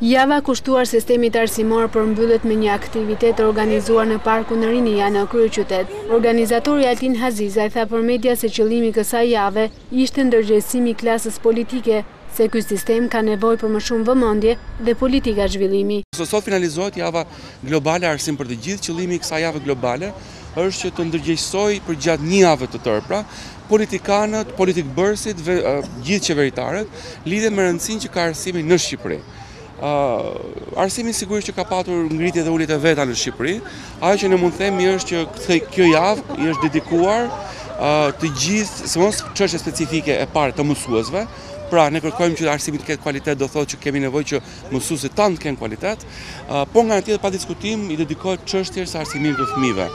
Java kushtuar sistemit arsimor përmbyllet me një aktivitet organizuar në Parkun në Rinia në kryeqytet. Organizatori Altin Haziza tha për media se qëllimi i kësaj jave ishte ndërgjegjësimi i klasës politike, se ky sistem ka nevojë për më shumë vëmendje dhe politika zhvillimi. Sot finalizohet java globale arsim për të gjithë. Qëllimi i kësaj jave globale është që të ndërgjegjësoj për gjatë një jave të tërë, pra politikanët, politikbërësit, gjithë qeveritarët, lidhen me rëndësinë që ka arsimi në Shqipëri. Arsimi sigurisht që ka patur ngritje dhe uljet e veta në Shqipëri. Ajo që ne mund themi është që kjo javë i është dedikuar të gjithë, sidomos çështje specifike e parë të mësuesve. Pra, ne kërkojmë që arsimi të ketë kualitet, do thotë që kemi nevojë që mësuesit tanë të kenë kualitet, po nga ana tjetër pa diskutim i dedikohet çështjes së arsimit të fëmijëve.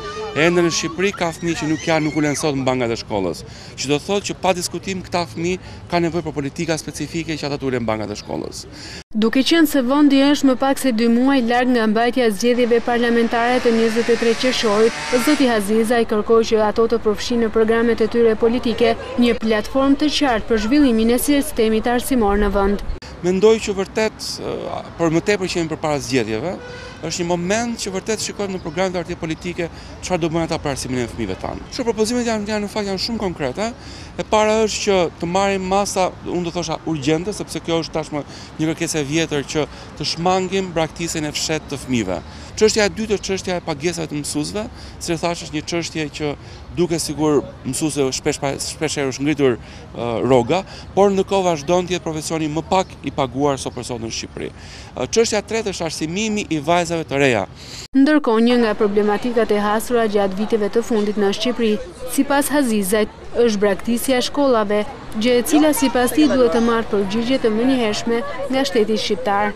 Ende në Shqipëri ka fëmijë që nuk ulen sot në bankat e shkollës, që do thotë që pa diskutim këta fëmijë kanë nevojë për politika specifike që ata të ulen në bankat e shkollës. Duke qenë se vendi është më pak se 2 muaj larg nga mbajtja e zgjedhjeve parlamentare të 23 qershorit, zoti Haziza i kërkoi që ato të përfshinë në programet e tyre politike një platformë të qartë për zhvillimin e sistemit arsimor në vend. Mendoj që vërtet, për më tepër që jemi përpara zgjedhjeve, është një moment që vërtet shikojmë në programet e partive politike çfarë do bëjnë ata për arsimin e fëmijëve tanë. Kështu propozimet janë në fakt shumë konkrete. E para është që të marrim masa, unë do thosha urgjente, sepse kjo është tashmë një kërkesë e vjetër që të shmangim braktisjen e fshehtë të fëmijëve. Çështja e dytë është çështja e pagesave të mësuesve, si thash është një çështje që duke sigur mësuesve shpesh është ngritur rroga, por ndërkohë vazhdon të jetë profesioni më pak i paguar sot për sot në Shqipëri. Çështja e tretë është arsimimi i vajzave të reja. Ndërkohë, një nga problematikat e hasura gjatë viteve të fundit në Shqipëri, sipas Hazizajt, është braktisja e shkollave, gjë e cila sipas tij duhet të marrë përgjigje të menjëhershme nga shteti shqiptar.